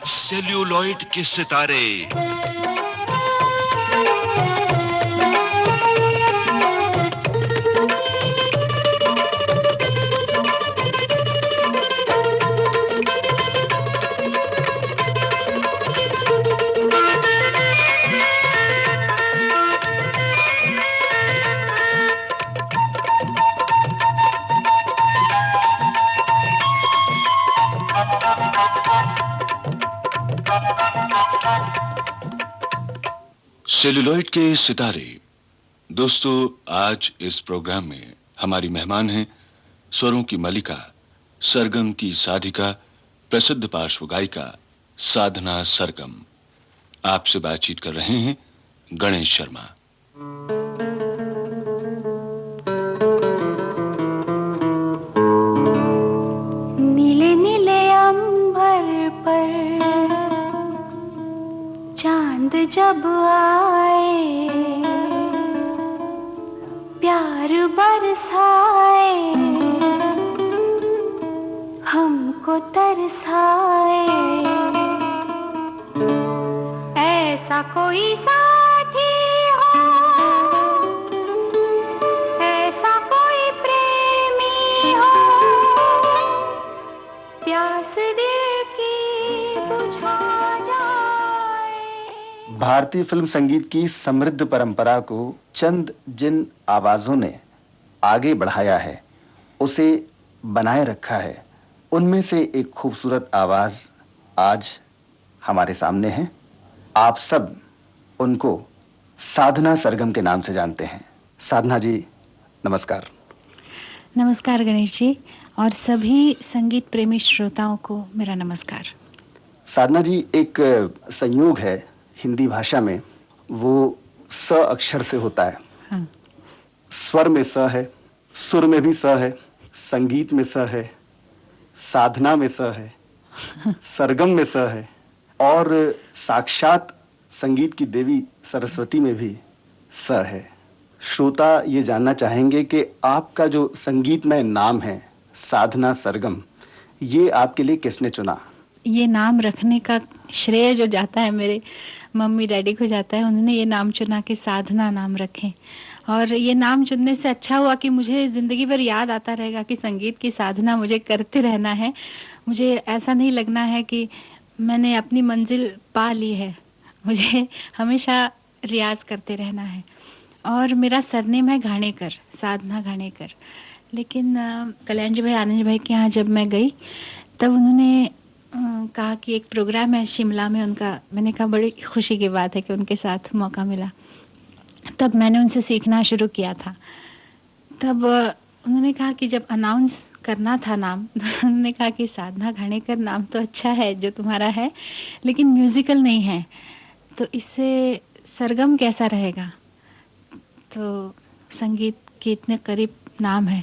Celluloid के सितारे। Celluloid के सितारे। दोस्तों, आज इस प्रोग्राम में हमारी मेहमान हैं स्वरों की मलिका, सरगम की साधिका, प्रसिद्ध पार्श्व गायिका साधना सरगम। आपसे बातचीत कर रहे हैं गणेश शर्मा। नीले नीले अंबर पर चांद जब आए, प्यार बरसाए, हमको तरसाए, ऐसा कोई साथी हो, ऐसा कोई प्रेमी हो, प्यास दिल की बुझा जाए। भारतीय फिल्म संगीत की समृद्ध परंपरा को चंद जिन आवाजों ने आगे बढ़ाया है, उसे बनाए रखा है, उनमें से एक खूबसूरत आवाज आज हमारे सामने है। आप सब उनको साधना सरगम के नाम से जानते हैं। साधना जी, नमस्कार। नमस्कार गणेश जी, और सभी संगीत प्रेमी श्रोताओं को मेरा नमस्कार। साधना जी, एक संयोग है हिंदी भाषा में, वो स अक्षर से होता है। हाँ। स्वर में स है, सुर में भी स है, संगीत में स है, साधना में स है, सरगम में स है, और साक्षात संगीत की देवी सरस्वती में भी स है। श्रोता ये जानना चाहेंगे कि आपका जो संगीतमय नाम है साधना सरगम, ये आपके लिए किसने चुना? ये नाम रखने का श्रेय जो जाता है मेरे मम्मी डैडी को जाता है। उन्होंने ये नाम चुना कि साधना नाम रखें, और ये नाम चुनने से अच्छा हुआ कि मुझे ज़िंदगी भर याद आता रहेगा कि संगीत की साधना मुझे करते रहना है। मुझे ऐसा नहीं लगना है कि मैंने अपनी मंजिल पा ली है, मुझे हमेशा रियाज करते रहना है। और मेरा सरनेम है घाणेकर, साधना घाणेकर। लेकिन कल्याण जी भाई, आनंद जी भाई के यहाँ जब मैं गई, तब उन्होंने कहा कि एक प्रोग्राम है शिमला में उनका। मैंने कहा बड़ी खुशी की बात है कि उनके साथ मौका मिला। तब मैंने उनसे सीखना शुरू किया था। तब उन्होंने कहा कि जब अनाउंस करना था नाम, तो उन्होंने कहा कि साधना घाणेकर नाम तो अच्छा है जो तुम्हारा है, लेकिन म्यूज़िकल नहीं है, तो इससे सरगम कैसा रहेगा? तो संगीत के इतने करीब नाम है।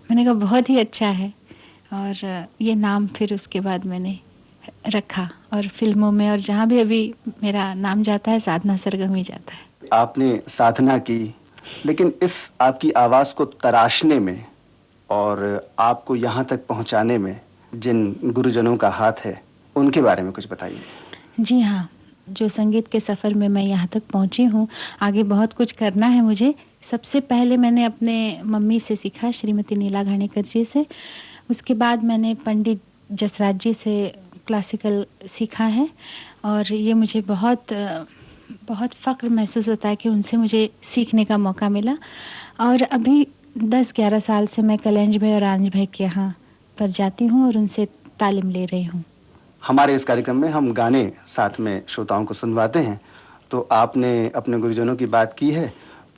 मैंने कहा बहुत ही अच्छा है, और ये नाम फिर उसके बाद मैंने रखा, और फिल्मों में और जहाँ भी अभी मेरा नाम जाता है साधना सरगम ही जाता है। आपने साधना की, लेकिन इस आपकी आवाज को तराशने में और आपको यहाँ तक पहुँचाने में जिन गुरुजनों का हाथ है, उनके बारे में कुछ बताइए। जी हाँ, जो संगीत के सफ़र में मैं यहाँ तक पहुँची हूँ, आगे बहुत कुछ करना है मुझे। सबसे पहले मैंने अपने मम्मी से सीखा, श्रीमती नीला घाणेकर जी से। उसके बाद मैंने पंडित जसराज जी से क्लासिकल सीखा है, और ये मुझे बहुत बहुत फ़ख्र महसूस होता है कि उनसे मुझे सीखने का मौका मिला। और अभी 10-11 साल से मैं कल्याण भाई और आनंद भाई के यहाँ पर जाती हूँ और उनसे तालीम ले रही हूँ। हमारे इस कार्यक्रम में हम गाने साथ में श्रोताओं को सुनवाते हैं, तो आपने अपने गुरुजनों की बात की है,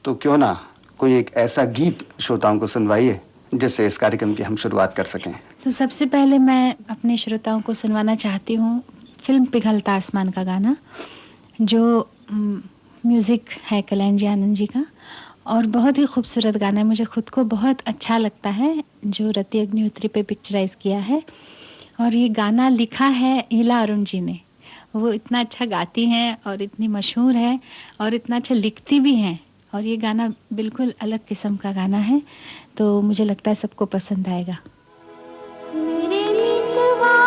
तो क्यों ना कोई एक ऐसा गीत श्रोताओं को सुनवाइए जिससे इस कार्यक्रम की हम शुरुआत कर सकें। तो सबसे पहले मैं अपने श्रोताओं को सुनवाना चाहती हूँ फिल्म पिघलता आसमान का गाना, जो म्यूज़िक है कल्याण जी आनंद जी का, और बहुत ही खूबसूरत गाना है। मुझे खुद को बहुत अच्छा लगता है, जो रति अग्निहोत्री पे पिक्चराइज़ किया है। और ये गाना लिखा है ईला अरुण जी ने। वो इतना अच्छा गाती हैं और इतनी मशहूर है और इतना अच्छा लिखती भी हैं, और ये गाना बिल्कुल अलग किस्म का गाना है, तो मुझे लगता है सबको पसंद आएगा। मेरे मितवा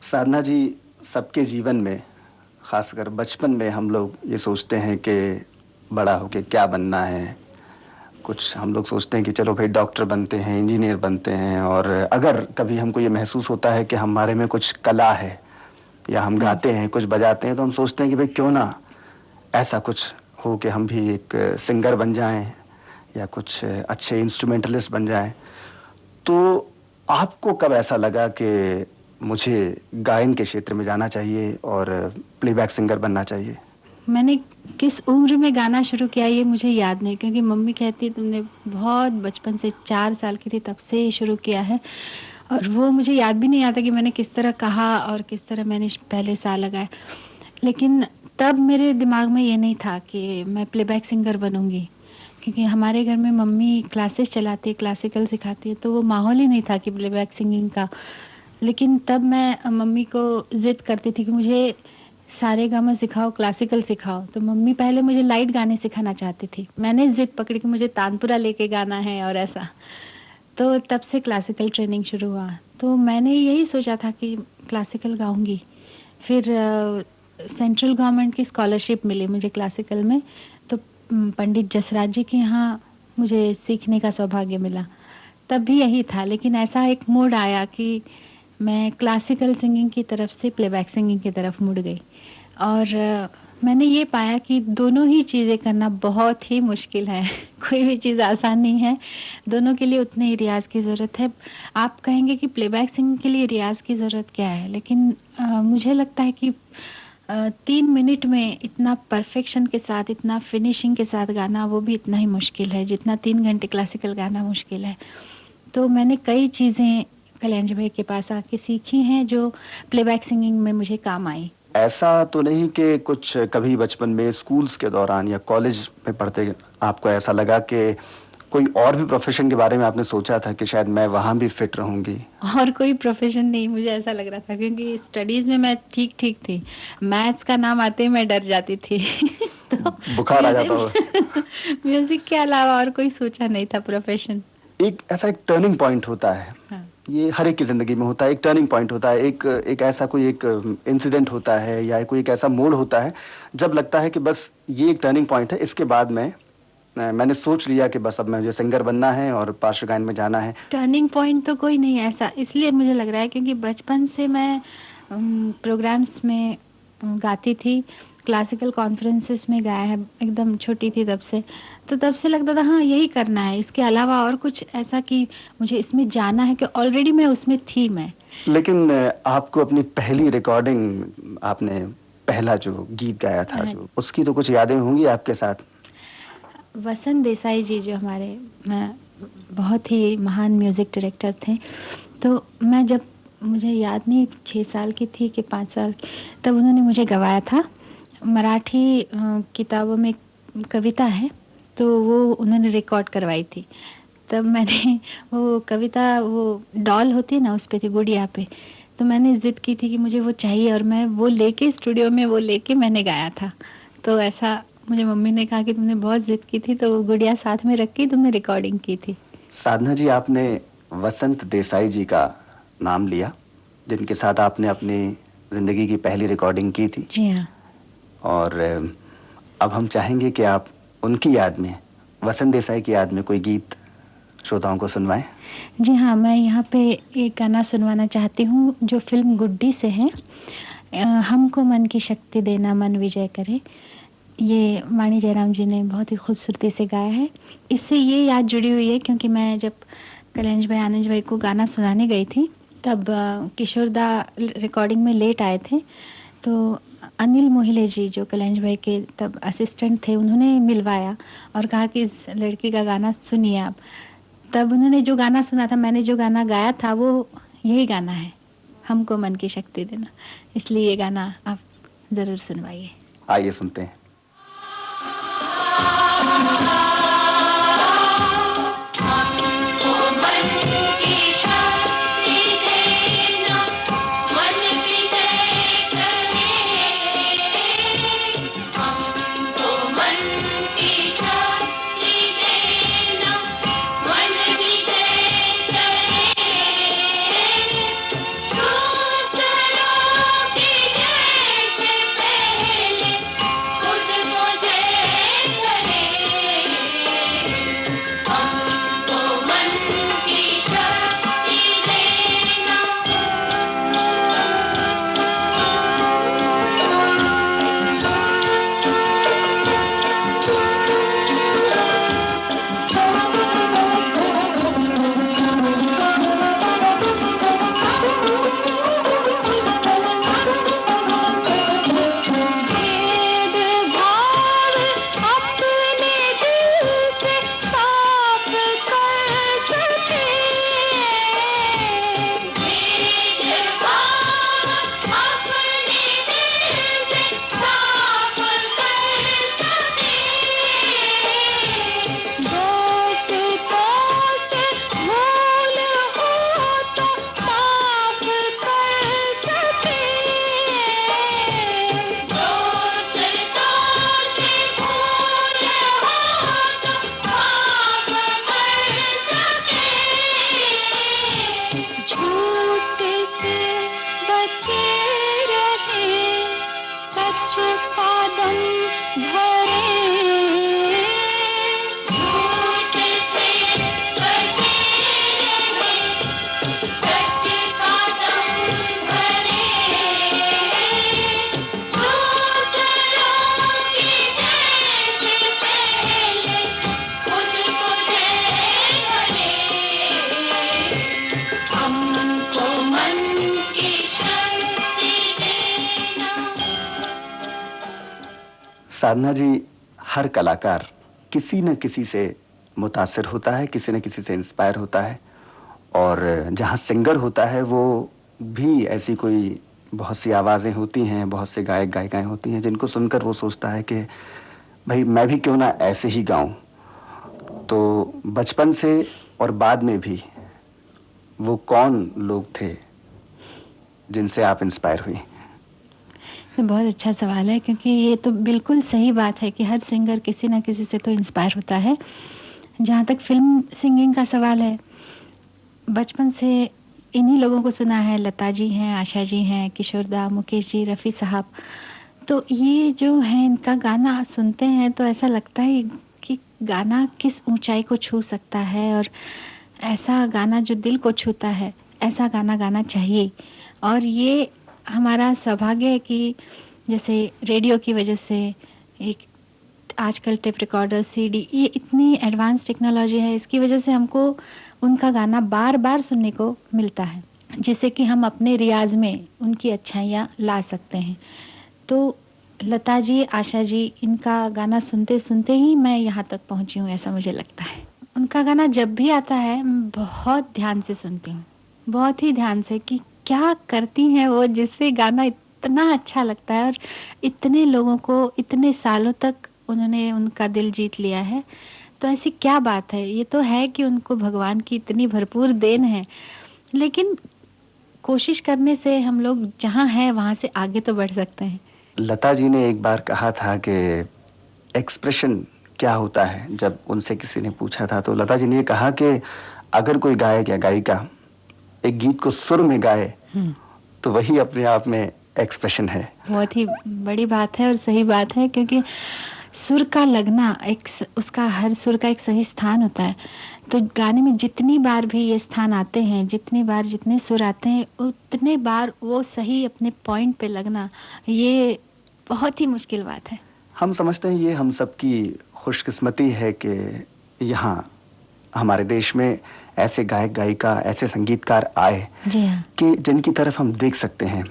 साधना जी, सबके जीवन में, खासकर बचपन में हम लोग ये सोचते हैं कि बड़ा होके क्या बनना है। कुछ हम लोग सोचते हैं कि चलो भाई डॉक्टर बनते हैं, इंजीनियर बनते हैं, और अगर कभी हमको ये महसूस होता है कि हमारे में कुछ कला है या हम गाते हैं, कुछ बजाते हैं, तो हम सोचते हैं कि भाई क्यों ना ऐसा कुछ हो कि हम भी एक सिंगर बन जाएं या कुछ अच्छे इंस्ट्रूमेंटलिस्ट बन जाएं। तो आपको कब ऐसा लगा कि मुझे गायन के क्षेत्र में जाना चाहिए और प्लेबैक सिंगर बनना चाहिए? मैंने किस उम्र में गाना शुरू किया ये मुझे याद नहीं, क्योंकि मम्मी कहती तुमने बहुत बचपन से, 4 साल की थी तब से ही शुरू किया है, और वो मुझे याद भी नहीं आता कि मैंने किस तरह कहा और किस तरह मैंने पहले साल लगाए। लेकिन तब मेरे दिमाग में ये नहीं था कि मैं प्लेबैक सिंगर बनूंगी, क्योंकि हमारे घर में मम्मी क्लासेस चलाती है, क्लासिकल सिखाती है, तो वो माहौल ही नहीं था कि प्लेबैक सिंगिंग का। लेकिन तब मैं मम्मी को ज़िद करती थी कि मुझे सारेगामा सिखाओ, क्लासिकल सिखाओ। तो मम्मी पहले मुझे लाइट गाने सिखाना चाहती थी, मैंने ज़िद पकड़ी कि मुझे तानपुरा लेके गाना है और ऐसा। तो तब से क्लासिकल ट्रेनिंग शुरू हुआ। तो मैंने यही सोचा था कि क्लासिकल गाऊंगी। फिर सेंट्रल गवर्नमेंट की स्कॉलरशिप मिली मुझे क्लासिकल में, तो पंडित जसराज जी के यहाँ मुझे सीखने का सौभाग्य मिला। तब भी यही था, लेकिन ऐसा एक मोड़ आया कि मैं क्लासिकल सिंगिंग की तरफ से प्लेबैक सिंगिंग की तरफ मुड़ गई। और मैंने ये पाया कि दोनों ही चीज़ें करना बहुत ही मुश्किल है। कोई भी चीज़ आसान नहीं है, दोनों के लिए उतने ही रियाज की ज़रूरत है। आप कहेंगे कि प्लेबैक सिंगिंग के लिए रियाज की ज़रूरत क्या है, लेकिन मुझे लगता है कि 3 मिनट में इतना परफेक्शन के साथ, इतना फिनिशिंग के साथ गाना, वो भी इतना ही मुश्किल है जितना 3 घंटे क्लासिकल गाना मुश्किल है। तो मैंने कई चीज़ें कल्याण भाई के पास आके सीखी हैं जो प्लेबैक सिंगिंग में मुझे काम आई। ऐसा तो नहीं कि कुछ कभी बचपन में स्कूल्स के दौरान या कॉलेज में पढ़ते आपको ऐसा लगा कि कोई और भी प्रोफेशन के बारे में आपने सोचा था कि शायद मैं वहां भी फिट रहूंगी? और कोई प्रोफेशन नहीं, मुझे ऐसा लग रहा था, क्योंकि स्टडीज में मैं ठीक ठीक थी, मैथ्स का नाम आते ही मैं डर जाती थी। तो बुखार आ जाता हो। म्यूजिक के अलावा और कोई सोचा नहीं था प्रोफेशन। एक ऐसा एक टर्निंग पॉइंट होता है। हाँ। ये हर एक की जिंदगी में होता है, एक टर्निंग पॉइंट होता है, एक ऐसा कोई एक इंसिडेंट होता है या कोई एक ऐसा मोड़ होता है जब लगता है कि बस ये एक टर्निंग पॉइंट है, इसके बाद मैंने सोच लिया कि बस अब मुझे सिंगर बनना है और पार्श्व गायन में जाना है। टर्निंग पॉइंट तो कोई नहीं है ऐसा, इसलिए मुझे लग रहा है क्योंकि बचपन से मैं प्रोग्राम्स में गाती थी, क्लासिकल कॉन्फ्रेंसेस में गाया है, एकदम छोटी थी तब से। तो तब से लगता था हाँ यही करना है, इसके अलावा और कुछ ऐसा कि मुझे इसमें जाना है, कि ऑलरेडी मैं उसमें थी मैं। लेकिन आपको अपनी पहली रिकॉर्डिंग, आपने पहला जो गीत गाया था, जो उसकी तो कुछ यादें होंगी आपके साथ? वसंत देसाई जी जो हमारे बहुत ही महान म्यूज़िक डायरेक्टर थे, तो मैं जब, मुझे याद नहीं 6 साल की थी कि 5 साल की, तब उन्होंने मुझे गवाया था। मराठी किताबों में कविता है, तो वो उन्होंने रिकॉर्ड करवाई थी। तब मैंने वो कविता, वो डॉल होती है ना, उस पे थी, गुड़िया पे, तो मैंने ज़िद की थी कि मुझे वो चाहिए, और मैं वो लेके स्टूडियो में वो लेके मैंने गाया था। तो ऐसा मुझे मम्मी ने कहा कि तुमने बहुत ज़िद की थी, तो वो गुड़िया साथ में रख के तुमने रिकॉर्डिंग की थी। साधना जी, आपने वसंत देसाई जी का नाम लिया, जिनके साथ आपने अपनी जिंदगी की पहली रिकॉर्डिंग की थी। जी हाँ। और अब हम चाहेंगे कि आप उनकी याद में, वसंत देसाई की याद में कोई गीत श्रोताओं को सुनवाएं। जी हाँ, मैं यहाँ पे एक गाना सुनवाना चाहती हूँ जो फिल्म गुड्डी से है, हमको मन की शक्ति देना मन विजय करे। ये वाणी जयराम जी ने बहुत ही खूबसूरती से गाया है। इससे ये याद जुड़ी हुई है क्योंकि मैं जब कल्याण भाई, आनंद भाई को गाना सुनाने गई थी, तब किशोर दा रिकॉर्डिंग में लेट आए थे, तो अनिल मोहिले जी जो कल्याण भाई के तब असिस्टेंट थे, उन्होंने मिलवाया और कहा कि इस लड़की का गाना सुनिए आप। तब उन्होंने जो गाना सुना था, मैंने जो गाना गाया था, वो यही गाना है, हमको मन की शक्ति देना। इसलिए ये गाना आप ज़रूर सुनवाइए। आइए सुनते हैं। दूसरों साधना जी, हर कलाकार किसी न किसी से मुतासिर होता है, किसी न किसी से इंस्पायर होता है, और जहाँ सिंगर होता है वो भी ऐसी कोई बहुत सी आवाज़ें होती हैं, बहुत से गायक गायिकाएं होती हैं जिनको सुनकर वो सोचता है कि भाई मैं भी क्यों ना ऐसे ही गाऊं। तो बचपन से और बाद में भी वो कौन लोग थे जिनसे आप इंस्पायर हुई? ये बहुत अच्छा सवाल है, क्योंकि ये तो बिल्कुल सही बात है कि हर सिंगर किसी ना किसी से तो इंस्पायर होता है। जहाँ तक फिल्म सिंगिंग का सवाल है, बचपन से इन्हीं लोगों को सुना है। लता जी हैं, आशा जी हैं, किशोरदा, मुकेश जी, रफ़ी साहब। तो ये जो है, इनका गाना सुनते हैं तो ऐसा लगता है कि गाना किस ऊंचाई को छू सकता है, और ऐसा गाना जो दिल को छूता है, ऐसा गाना गाना चाहिए। और ये हमारा सौभाग्य है कि जैसे रेडियो की वजह से, एक आजकल टेप रिकॉर्डर, सीडी, ये इतनी एडवांस टेक्नोलॉजी है, इसकी वजह से हमको उनका गाना बार बार सुनने को मिलता है, जिससे कि हम अपने रियाज में उनकी अच्छाइयाँ ला सकते हैं। तो लता जी, आशा जी, इनका गाना सुनते सुनते ही मैं यहाँ तक पहुँची हूँ, ऐसा मुझे लगता है। उनका गाना जब भी आता है मैं बहुत ध्यान से सुनती हूँ, बहुत ही ध्यान से, कि क्या करती हैं वो, जिससे गाना इतना अच्छा लगता है। और इतने लोगों को इतने सालों तक उन्होंने उनका दिल जीत लिया है, तो ऐसी क्या बात है। ये तो है कि उनको भगवान की इतनी भरपूर देन है, लेकिन कोशिश करने से हम लोग जहाँ हैं वहाँ से आगे तो बढ़ सकते हैं। लता जी ने एक बार कहा था कि एक्सप्रेशन क्या होता है। जब उनसे किसी ने पूछा था तो लता जी ने ये कहा कि अगर कोई गायक या गायिका एक गीत को सुर में गाए तो वही अपने आप में एक्सप्रेशन है। बहुत ही बड़ी बात है और सही बात है, क्योंकि सुर का लगना, उसका हर सुर का एक सही स्थान होता है। तो गाने में जितनी बार भी ये स्थान आते हैं, जितनी बार जितने सुर आते हैं, उतने बार वो सही अपने पॉइंट पे लगना, ये बहुत ही मुश्किल बात है। हम समझते हैं ये हम सबकी खुशकिस्मती है कि यहाँ हमारे देश में ऐसे गायक गायिका, ऐसे संगीतकार आए जी हाँ। कि जिनकी तरफ हम देख सकते हैं,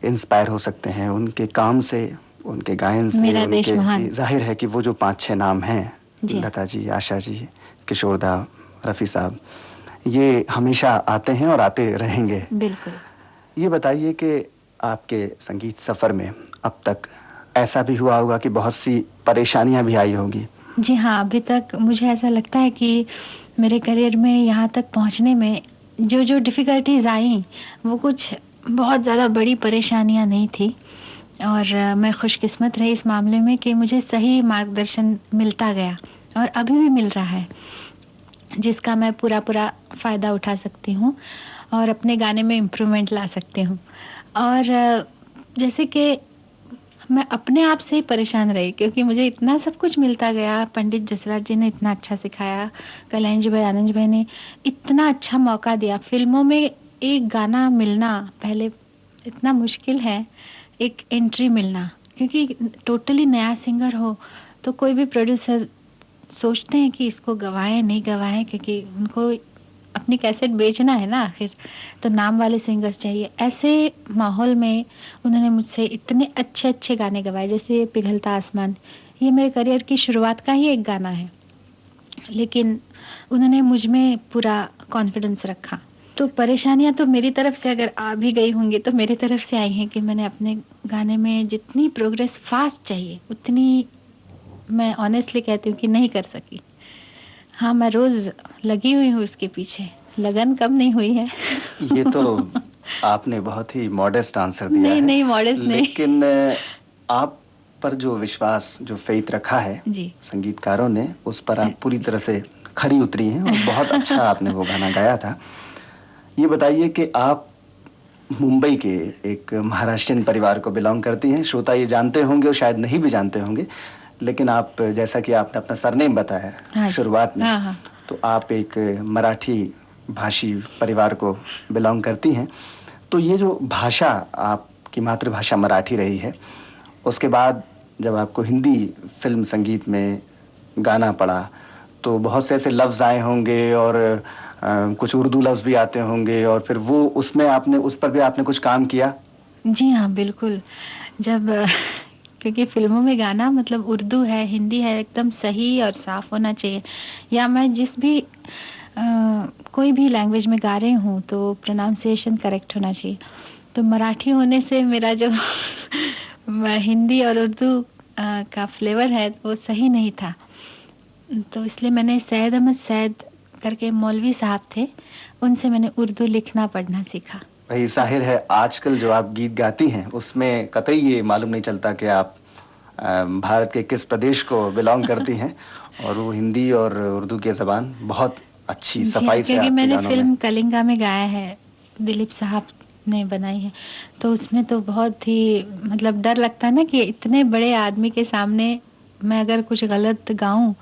इंस्पायर हो सकते हैं उनके काम से, उनके गायन से। मेरा देश महान। जाहिर है कि वो जो 5-6 नाम हैं, जी। लता जी, आशा जी, किशोरदा, रफ़ी साहब, ये हमेशा आते हैं और आते रहेंगे। बिल्कुल। ये बताइए कि आपके संगीत सफ़र में अब तक ऐसा भी हुआ होगा कि बहुत सी परेशानियां भी आई होंगी। जी हाँ, अभी तक मुझे ऐसा लगता है कि मेरे करियर में यहाँ तक पहुँचने में जो जो डिफ़िकल्टीज़ आई, वो कुछ बहुत ज़्यादा बड़ी परेशानियाँ नहीं थी। और मैं खुशकिस्मत रही इस मामले में कि मुझे सही मार्गदर्शन मिलता गया, और अभी भी मिल रहा है, जिसका मैं पूरा फ़ायदा उठा सकती हूँ और अपने गाने में इम्प्रूवमेंट ला सकती हूँ। और जैसे कि मैं अपने आप से ही परेशान रही, क्योंकि मुझे इतना सब कुछ मिलता गया। पंडित जसराज जी ने इतना अच्छा सिखाया, कल्याण जी भाई, आनंद भाई ने इतना अच्छा मौका दिया। फिल्मों में एक गाना मिलना पहले इतना मुश्किल है, एक एंट्री मिलना, क्योंकि टोटली नया सिंगर हो तो कोई भी प्रोड्यूसर सोचते हैं कि इसको गवाएं नहीं गवाएं, क्योंकि उनको अपनी कैसेट बेचना है ना आखिर, तो नाम वाले सिंगर्स चाहिए। ऐसे माहौल में उन्होंने मुझसे इतने अच्छे अच्छे गाने गवाए, जैसे पिघलता आसमान, ये मेरे करियर की शुरुआत का ही एक गाना है, लेकिन उन्होंने मुझ में पूरा कॉन्फिडेंस रखा। तो परेशानियां तो मेरी तरफ से अगर आ भी गई होंगी तो मेरी तरफ से आई हैं कि मैंने अपने गाने में जितनी प्रोग्रेस फास्ट चाहिए उतनी, मैं ऑनेस्टली कहती हूँ कि नहीं कर सकी। हाँ, मैं रोज लगी हुई हूँ उसके पीछे, लगन कम नहीं हुई है। ये तो आपने बहुत ही मॉडेस्ट आंसर दिया है। नहीं मॉडेस्ट नहीं, लेकिन आप पर जो विश्वास, जो फेथ रखा है जी, संगीतकारों ने, उस पर आप पूरी तरह से खरी उतरी हैं और बहुत अच्छा आपने वो गाना गाया था। ये बताइए कि आप मुंबई के एक महाराष्ट्रियन परिवार को बिलोंग करती हैं। श्रोता ये जानते होंगे और शायद नहीं भी जानते होंगे, लेकिन आप, जैसा कि आपने अपना सरनेम बताया हाँ, शुरुआत में, हाँ। तो आप एक मराठी भाषी परिवार को बिलोंग करती हैं। तो ये जो भाषा, आपकी मातृभाषा मराठी रही है, उसके बाद जब आपको हिंदी फिल्म संगीत में गाना पड़ा तो बहुत से ऐसे लफ्ज़ आए होंगे और कुछ उर्दू लफ्ज़ भी आते होंगे, और फिर वो उसमें आपने, उस पर भी आपने कुछ काम किया? जी हाँ, बिल्कुल। जब क्योंकि फिल्मों में गाना मतलब उर्दू है, हिंदी है, एकदम सही और साफ होना चाहिए। या मैं जिस भी कोई भी लैंग्वेज में गा रही हूँ तो प्रोनाउंसिएशन करेक्ट होना चाहिए। तो मराठी होने से मेरा जो हिंदी और उर्दू का फ्लेवर है वो सही नहीं था। तो इसलिए मैंने सैयद अहमद सैद करके मौलवी साहब थे, उनसे मैंने उर्दू लिखना पढ़ना सीखा। भाई जाहिर है आजकल जो आप गीत गाती हैं उसमें कतई ये मालूम नहीं चलता कि आप भारत के किस प्रदेश को बिलोंग करती हैं, और वो हिंदी और उर्दू की ज़बान बहुत अच्छी जी हाँ, सफाई से क्योंकि आपके मैंने गानों फिल्म में। कलिंगा में गाया है, दिलीप साहब ने बनाई है। तो उसमें तो बहुत ही मतलब डर लगता है ना कि इतने बड़े आदमी के सामने मैं अगर कुछ गलत गाऊं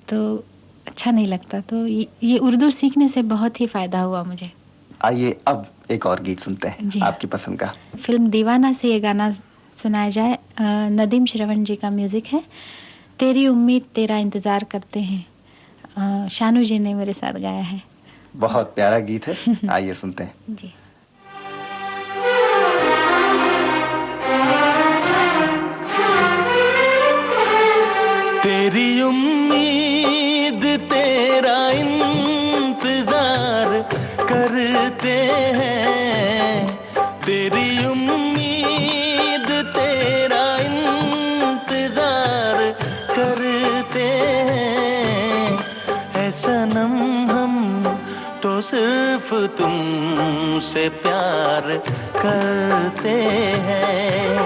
तो अच्छा नहीं लगता। तो ये उर्दू सीखने से बहुत ही फायदा हुआ मुझे। आइए अब एक और गीत सुनते हैं जी हाँ। आपकी पसंद का। फिल्म दीवाना से ये गाना सुनाया जाए। नदीम श्रवण जी का म्यूजिक है। तेरी उम्मीद तेरा इंतजार करते हैं, शानू जी ने मेरे साथ गाया है। बहुत प्यारा गीत है, आइए सुनते हैं। जी। तेरी उम्मीद तेरा इंतजार करते हैं, तेरी उम्मीद तेरा इंतजार करते हैं। ऐ सनम हम तो सिर्फ तुमसे प्यार करते हैं,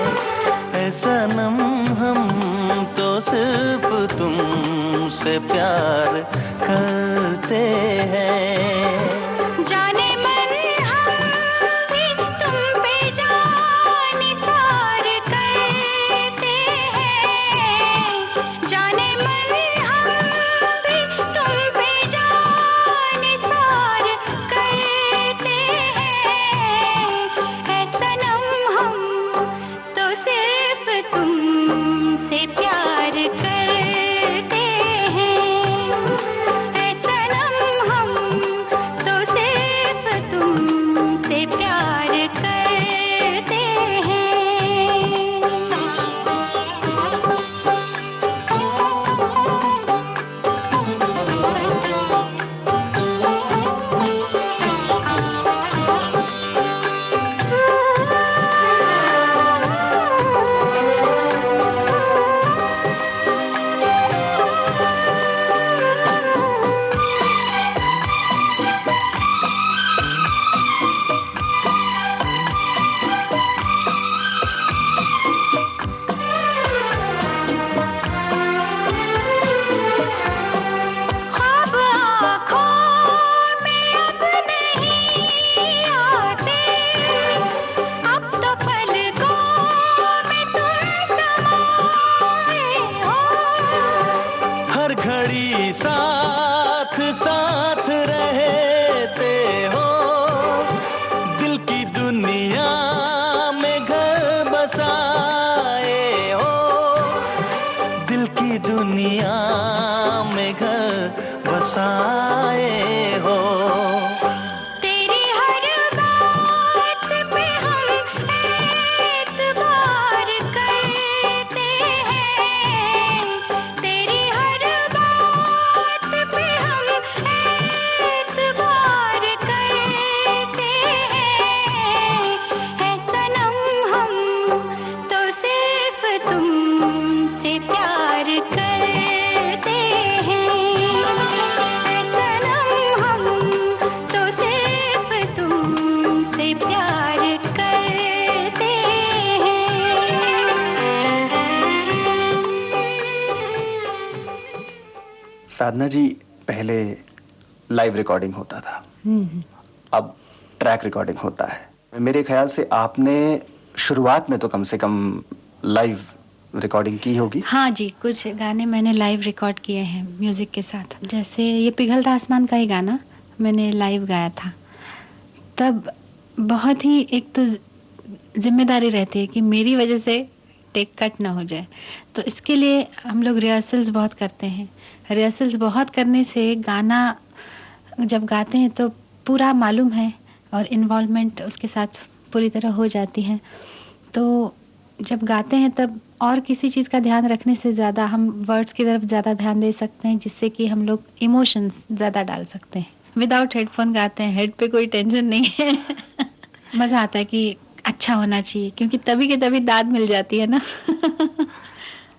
ऐ सनम हम तो सिर्फ तुमसे प्यार करते हैं। जाने मन हम भी तुम पे जान निसार करते हैं, जाने मन हम भी तुम पे जान निसार करते हैं। ऐ सनम हम तो सिर्फ तुमसे प्यार करते हैं, ऐ सनम हम तो सिर्फ तुमसे प्यार करते ख्वाब आँखों में अब नहीं आते, अब तो पलकों में तुम समाए हो। हर घड़ी साथ साथ रहते हो, दिल की दुनिया में घर बसाए हो, दिल की दुनिया में घर बसाए हो। तेरी हर बात पे हम एतबार करते हैं, तेरी हर बात पे हम एतबार करते हैं। ऐ सनम हम तो सिर्फ तुमसे प्यार करते हैं, ऐ सनम हम तो सिर्फ तुमसे प्यार करते हैं। साधना जी, पहले लाइव रिकॉर्डिंग होता था, अब ट्रैक रिकॉर्डिंग होता है। मेरे ख्याल से आपने शुरुआत में तो कम से कम लाइव रिकॉर्डिंग की होगी। हाँ जी, कुछ गाने मैंने लाइव रिकॉर्ड किए हैं म्यूजिक के साथ। जैसे ये पिघलता आसमान का ही गाना मैंने लाइव गाया था। तब बहुत ही एक तो जिम्मेदारी रहती है कि मेरी वजह से टेक कट ना हो जाए, तो इसके लिए हम लोग रिहर्सल्स बहुत करते हैं। रिहर्सल्स बहुत करने से गाना जब गाते हैं तो पूरा मालूम है और इन्वॉल्वमेंट उसके साथ पूरी तरह हो जाती है। तो जब गाते हैं तब और किसी चीज़ का ध्यान रखने से ज़्यादा हम वर्ड्स की तरफ ज़्यादा ध्यान दे सकते हैं, जिससे कि हम लोग इमोशंस ज़्यादा डाल सकते हैं। विदाउट हेडफोन गाते हैं, हेड पे कोई टेंशन नहीं है। मज़ा आता है कि अच्छा होना चाहिए, क्योंकि तभी के तभी दाद मिल जाती है ना।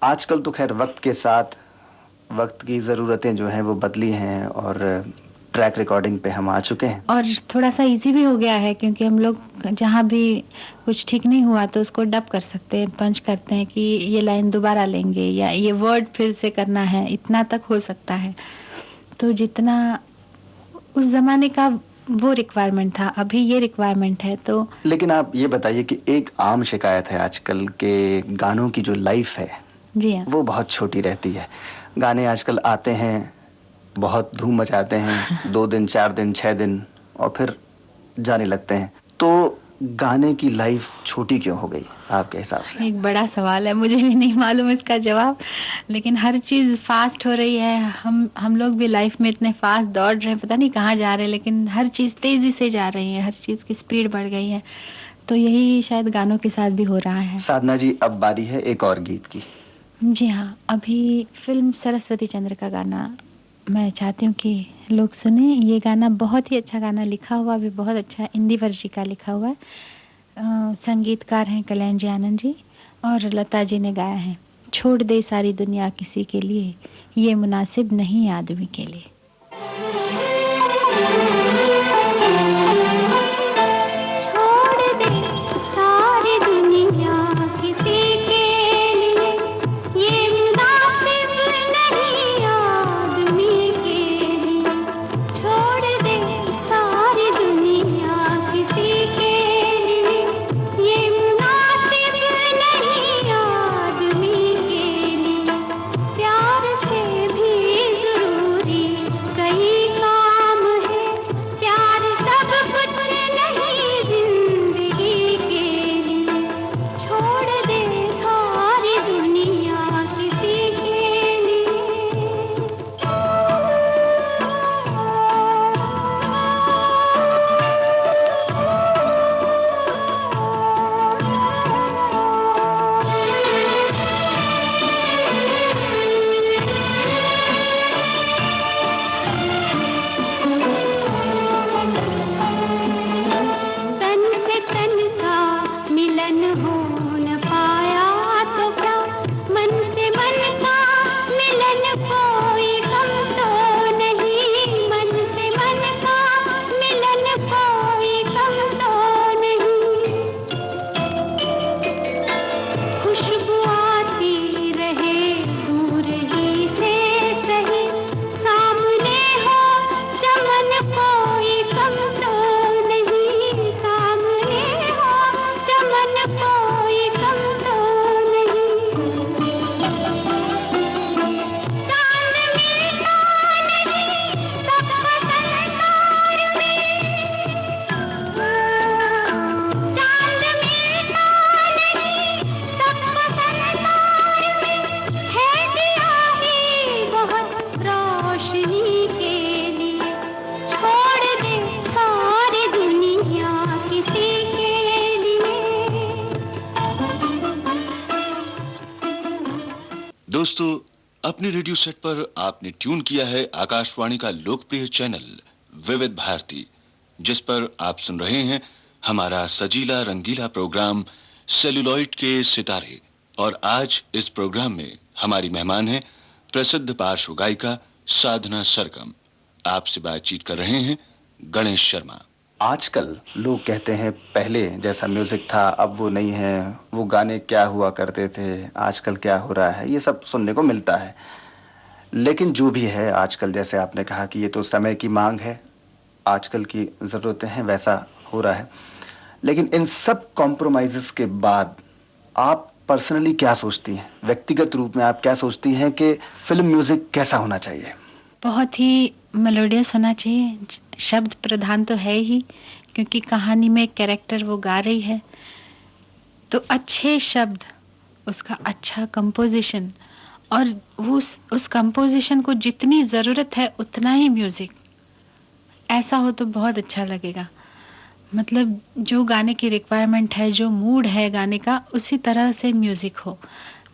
आजकल तो खैर वक्त के साथ वक्त की ज़रूरतें जो हैं वो बदली हैं और ट्रैक रिकॉर्डिंग पे हम आ चुके हैं। और थोड़ा सा इजी भी हो गया है, क्योंकि हम लोग जहाँ भी कुछ ठीक नहीं हुआ तो उसको डब कर सकते हैं, पंच करते हैं कि ये लाइन दोबारा लेंगे या ये वर्ड फिर से करना है, इतना तक हो सकता है। तो जितना उस ज़माने का वो रिक्वायरमेंट था, अभी ये रिक्वायरमेंट है। तो लेकिन आप ये बताइए कि एक आम शिकायत है आजकल के गानों की जो लाइफ है जी हाँ, वो बहुत छोटी रहती है। गाने आजकल आते हैं, बहुत धूम मचाते हैं, 2 दिन 4 दिन 6 दिन और फिर जाने लगते हैं। तो गाने की लाइफ छोटी क्यों हो गई आपके हिसाब से? एक बड़ा सवाल है, मुझे भी नहीं मालूम इसका जवाब। लेकिन हर चीज़ फास्ट हो रही है, हम लोग भी लाइफ में इतने फास्ट दौड़ रहे हैं, पता नहीं कहाँ जा रहे हैं, लेकिन हर चीज़ तेज़ी से जा रही है, हर चीज़ की स्पीड बढ़ गई है। तो यही शायद गानों के साथ भी हो रहा है। साधना जी, अब बारी है एक और गीत की। जी हाँ, अभी फिल्म सरस्वती चंद्र का गाना मैं चाहती हूँ कि लोग सुने। ये गाना बहुत ही अच्छा गाना, लिखा हुआ भी बहुत अच्छा है, इंदिवर जी का लिखा हुआ है। संगीतकार हैं कल्याण जी आनंद जी, और लता जी ने गाया है। छोड़ दे सारी दुनिया किसी के लिए, ये मुनासिब नहीं आदमी के लिए। छोड़ दे सारी दुनिया किसी के लिए, ये मुनासिब नहीं आदमी के लिए। छोड़ दे सारी दुनिया किसी के लिए, ये मुनासिब नहीं आदमी के लिए। प्यार से भी जरूरी कई काम है, प्यार सब कुछ नहीं जिंदगी के लिए। छोड़ दे सारी दुनिया किसी के लिए। तन से तन का मिलन हो न पाया तो क्या, मन से मन का मिलन कोई कम तो नहीं। मन से मन का मिलन कोई कम तो नहीं। खुशबू आती रहे दूर ही से सही, सामने हो चमन कोई कम तो नहीं। सामने हो चमन कोई कम तो नहीं। चांद मिलता नहीं सबको संसार में, चांद मिलता नहीं सबको संसार में। है दिया ही बहुत रोशनी के लिए। छोड़ दे सारी दुनिया किसी के लिए। दोस्तों, अपने रेडियो सेट पर आपने ट्यून किया है आकाशवाणी का लोकप्रिय चैनल विविध भारती, जिस पर आप सुन रहे हैं हमारा सजीला रंगीला प्रोग्राम सेलुलॉइड के सितारे। और आज इस प्रोग्राम में हमारी मेहमान हैं प्रसिद्ध पार्श्व गायिका साधना सरगम। आपसे बातचीत कर रहे हैं गणेश शर्मा। आजकल लोग कहते हैं पहले जैसा म्यूजिक था अब वो नहीं है, वो गाने क्या हुआ करते थे, आजकल क्या हो रहा है, ये सब सुनने को मिलता है। लेकिन जो भी है आजकल, जैसे आपने कहा कि ये तो समय की मांग है, आजकल की ज़रूरतें हैं, वैसा हो रहा है। लेकिन इन सब कॉम्प्रोमाइज़ेस के बाद आप पर्सनली क्या सोचती हैं, व्यक्तिगत रूप में आप क्या सोचती हैं कि फिल्म म्यूजिक कैसा होना चाहिए? बहुत ही मेलोडियस होना चाहिए, शब्द प्रधान तो है ही, क्योंकि कहानी में कैरेक्टर वो गा रही है। तो अच्छे शब्द, उसका अच्छा कंपोजिशन, और उस कंपोजिशन को जितनी ज़रूरत है उतना ही म्यूज़िक, ऐसा हो तो बहुत अच्छा लगेगा। मतलब जो गाने की रिक्वायरमेंट है, जो मूड है गाने का, उसी तरह से म्यूज़िक हो।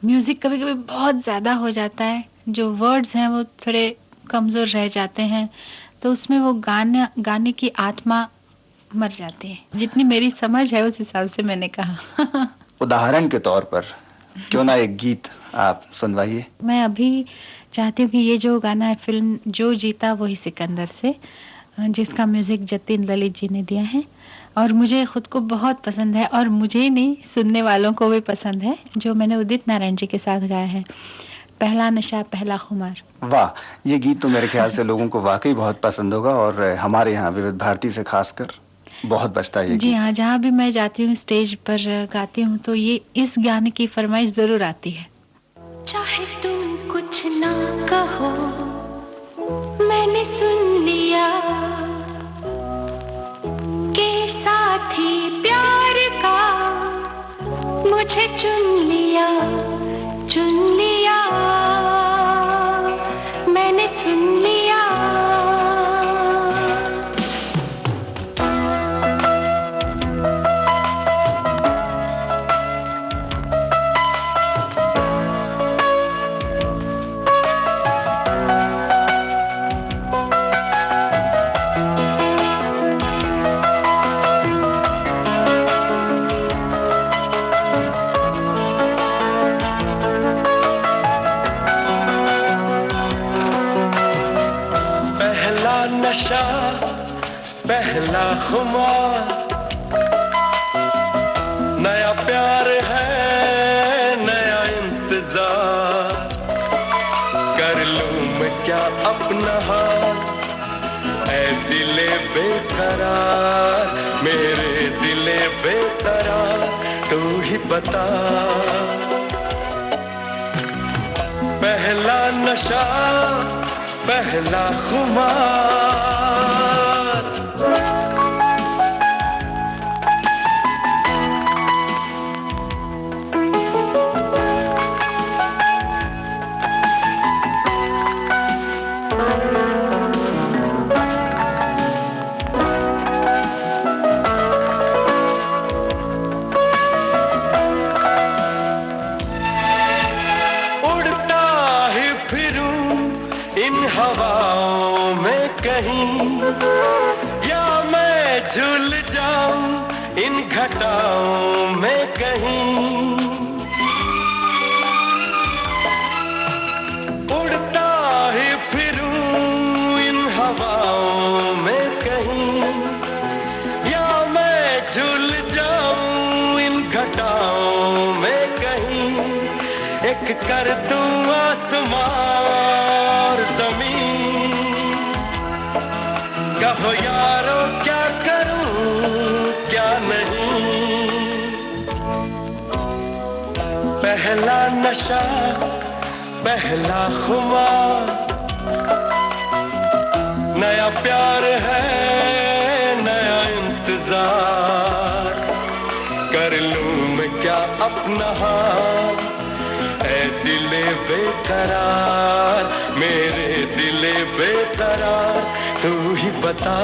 म्यूज़िक कभी-कभी बहुत ज़्यादा हो जाता है, जो वर्ड्स हैं वो थोड़े कमज़ोर रह जाते हैं, तो उसमें वो गाने की आत्मा मर जाती है। जितनी मेरी समझ है उस हिसाब से मैंने कहा। उदाहरण के तौर पर क्यों ना एक गीत आप सुनवाइए। मैं अभी चाहती हूँ कि ये जो गाना है फ़िल्म जो जीता वही सिकंदर से, जिसका म्यूज़िक जतिन ललित जी ने दिया है और मुझे खुद को बहुत पसंद है और मुझे ही नहीं सुनने वालों को भी पसंद है, जो मैंने उदित नारायण जी के साथ गाया है। पहला नशा पहला खुमार। वाह, ये गीत तो मेरे ख्याल से लोगों को वाकई बहुत पसंद होगा और हमारे यहाँ विविध भारती से खासकर बहुत बजता है ये जी गीत। हाँ, जहाँ भी मैं जाती हूँ स्टेज पर गाती हूँ तो ये इस गाने की फरमाइश ज़रूर आती है। चाहे तुम कुछ ना कहो, मैंने सुन लिया के साथी प्यार का मुझे चुन लिया, मैंने सुन लिया। नशा पहला खुमार, नया प्यार है नया इंतजार, कर लूं मैं क्या अपना हाल, ऐ दिले बेकरार, मेरे दिले बेकरार, तू ही बता। पहला नशा पहला खुमार। हवाओं में कहीं या मैं झूल जाऊं इन घटाओं में कहीं, उड़ता ही फिरूं इन हवाओं में कहीं या मैं झूल जाऊं इन घटाओं में कहीं, एक कर दूं आसमान कहो यारो क्या करूं क्या नहीं। पहला नशा पहला खुमार, नया प्यार है नया इंतजार, कर लूं मैं क्या अपना हाल, ऐ दिले बेकरार, मेरे दिले बेकरार, तू ही बता।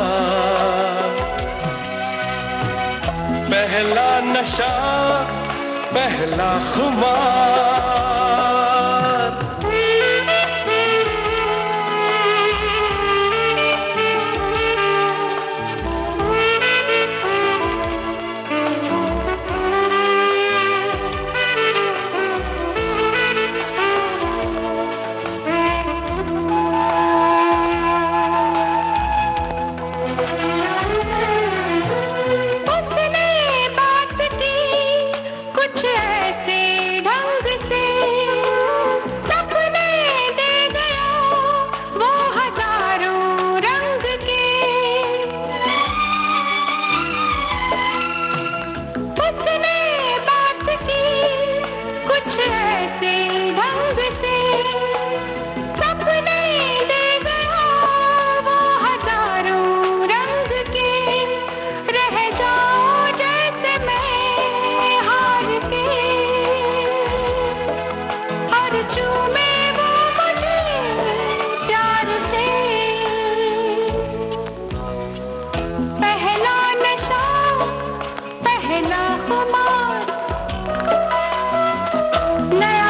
पहला नशा पहला खुमार। पहला खुमार, नया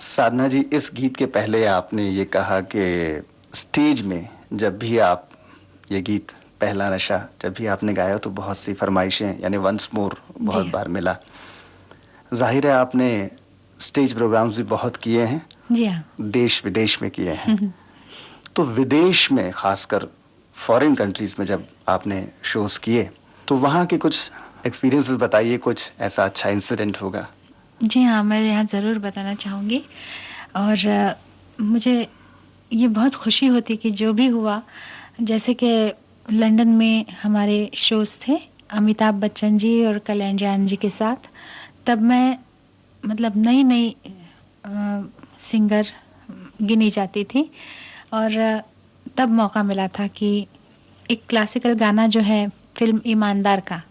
साधना जी, इस गीत के पहले आपने ये कहा कि स्टेज में जब भी आप ये गीत पहला नशा जब भी आपने गाया तो बहुत सी फरमाइशें यानी वंस मोर बहुत जी बार मिला। जाहिर है आपने स्टेज प्रोग्राम्स भी बहुत किए हैं, जी हाँ। देश विदेश में किए हैं। तो विदेश में खासकर फॉरेन कंट्रीज में जब आपने शोज किए तो वहाँ के कुछ एक्सपीरियंसेस बताइए, कुछ ऐसा अच्छा इंसिडेंट होगा। जी हाँ, मैं यहाँ ज़रूर बताना चाहूँगी। और मुझे ये बहुत खुशी होती कि जो भी हुआ, जैसे कि लंदन में हमारे शोज़ थे अमिताभ बच्चन जी और कल्याण जान जी के साथ, तब मैं मतलब नई सिंगर गिनी जाती थी। और तब मौका मिला था कि एक क्लासिकल गाना जो है फ़िल्म ईमानदार का,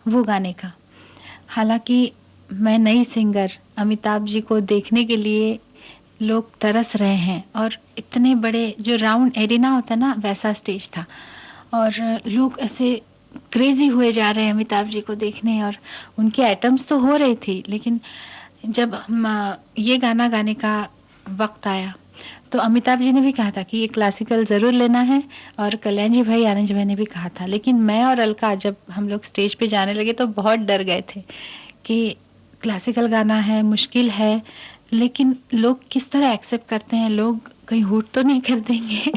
वो गाने का। हालाँकि मैं नई सिंगर, अमिताभ जी को देखने के लिए लोग तरस रहे हैं और इतने बड़े जो राउंड एरिना होता है ना, वैसा स्टेज था और लोग ऐसे क्रेज़ी हुए जा रहे हैं अमिताभ जी को देखने और उनके आइटम्स तो हो रही थी, लेकिन जब हम ये गाना गाने का वक़्त आया तो अमिताभ जी ने भी कहा था कि ये क्लासिकल ज़रूर लेना है और कल्याण जी भाई, आनंद जी भाई ने भी कहा था। लेकिन मैं और अलका जब हम लोग स्टेज पे जाने लगे तो बहुत डर गए थे कि क्लासिकल गाना है, मुश्किल है, लेकिन लोग किस तरह एक्सेप्ट करते हैं, लोग कहीं हुट तो नहीं कर देंगे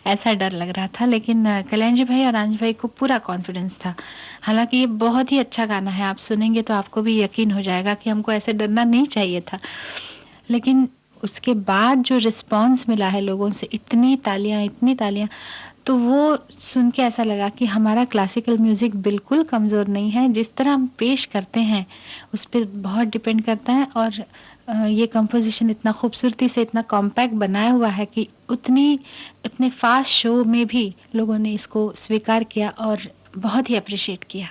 ऐसा डर लग रहा था। लेकिन कल्याण जी भाई और आनंद भाई को पूरा कॉन्फिडेंस था। हालाँकि ये बहुत ही अच्छा गाना है, आप सुनेंगे तो आपको भी यकीन हो जाएगा कि हमको ऐसे डरना नहीं चाहिए था। लेकिन उसके बाद जो रिस्पॉन्स मिला है लोगों से, इतनी तालियाँ, तो वो सुन के ऐसा लगा कि हमारा क्लासिकल म्यूज़िक बिल्कुल कमज़ोर नहीं है। जिस तरह हम पेश करते हैं उस पे बहुत डिपेंड करता है। और ये कंपोज़िशन इतना खूबसूरती से, इतना कॉम्पैक्ट बनाया हुआ है कि इतने फास्ट शो में भी लोगों ने इसको स्वीकार किया और बहुत ही एप्रिशिएट किया।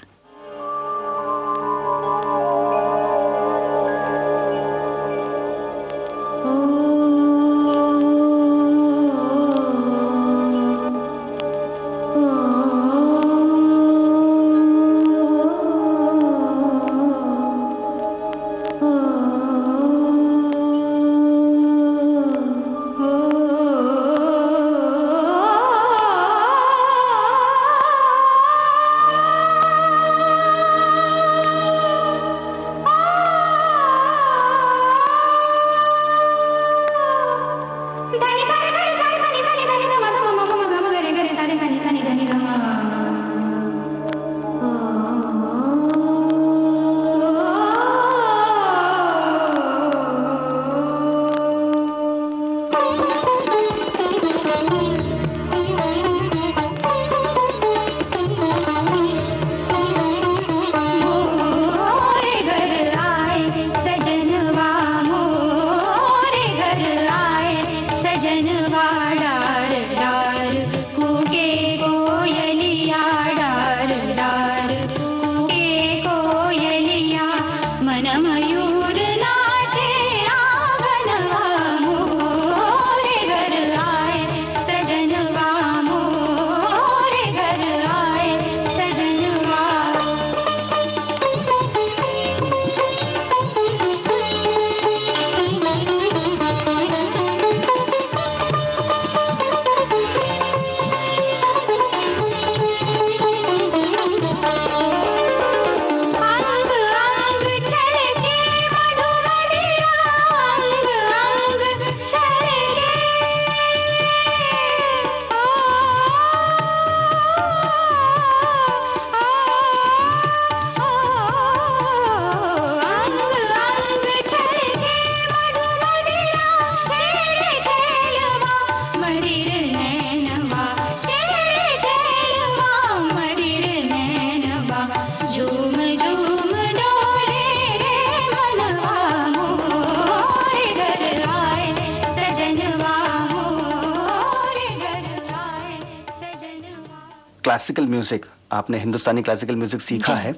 क्लासिकल म्यूजिक, आपने हिंदुस्तानी क्लासिकल म्यूजिक सीखा है,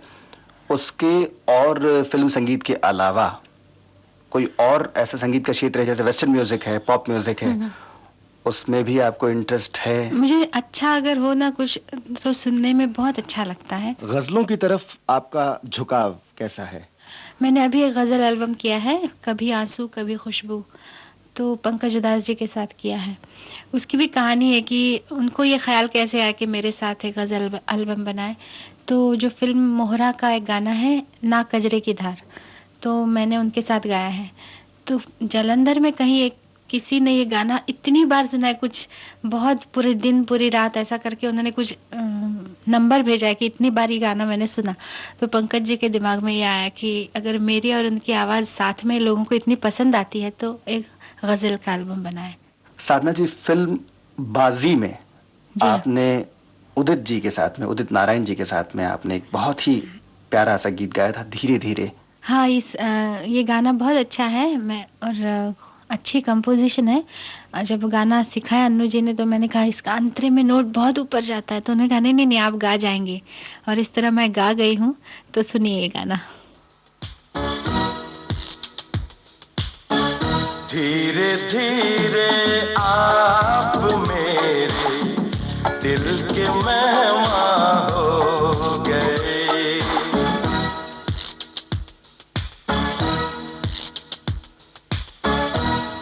उसके और फिल्म संगीत के अलावा कोई और ऐसा संगीत का क्षेत्र है जैसे वेस्टर्न म्यूजिक है, पॉप म्यूजिक है, उसमें भी आपको इंटरेस्ट है? मुझे अच्छा अगर हो ना कुछ तो सुनने में बहुत अच्छा लगता है। गजलों की तरफ आपका झुकाव कैसा है? मैंने अभी एक गज़ल एल्बम किया है, कभी आंसू कभी खुशबू, तो पंकज उधास जी के साथ किया है। उसकी भी कहानी है कि उनको ये ख़्याल कैसे आया कि मेरे साथ एक गज़ल एल्बम बनाएँ। तो जो फ़िल्म मोहरा का एक गाना है, ना कजरे की धार, तो मैंने उनके साथ गाया है। तो जालंधर में कहीं एक किसी ने ये गाना इतनी बार सुना है, कुछ बहुत पूरे दिन पूरी रात ऐसा करके उन्होंने कुछ नंबर भेजा है कि इतनी बार ये गाना मैंने सुना। तो पंकज जी के दिमाग में ये आया कि अगर मेरी और उनकी आवाज़ साथ में लोगों को इतनी पसंद आती है तो एक गज़ल का एल्बम बनाए। साधना जी, फिल्म बाजी में जी हाँ। आपने उदित जी के साथ में, उदित नारायण जी के साथ में आपने एक बहुत ही प्यारा सा गीत गाया था, धीरे धीरे। हाँ, ये गाना बहुत अच्छा है। मैं और अच्छी कंपोजिशन है। जब गाना सिखाया अन्नू जी ने तो मैंने कहा इसका अंतरे में नोट बहुत ऊपर जाता है, तो उन्होंने कहा नहीं नहीं नहीं, आप गा जाएंगे, और इस तरह मैं गा गई हूँ। तो सुनिए ये गाना। धीरे धीरे आप मेरे दिल के मेहमान हो गए,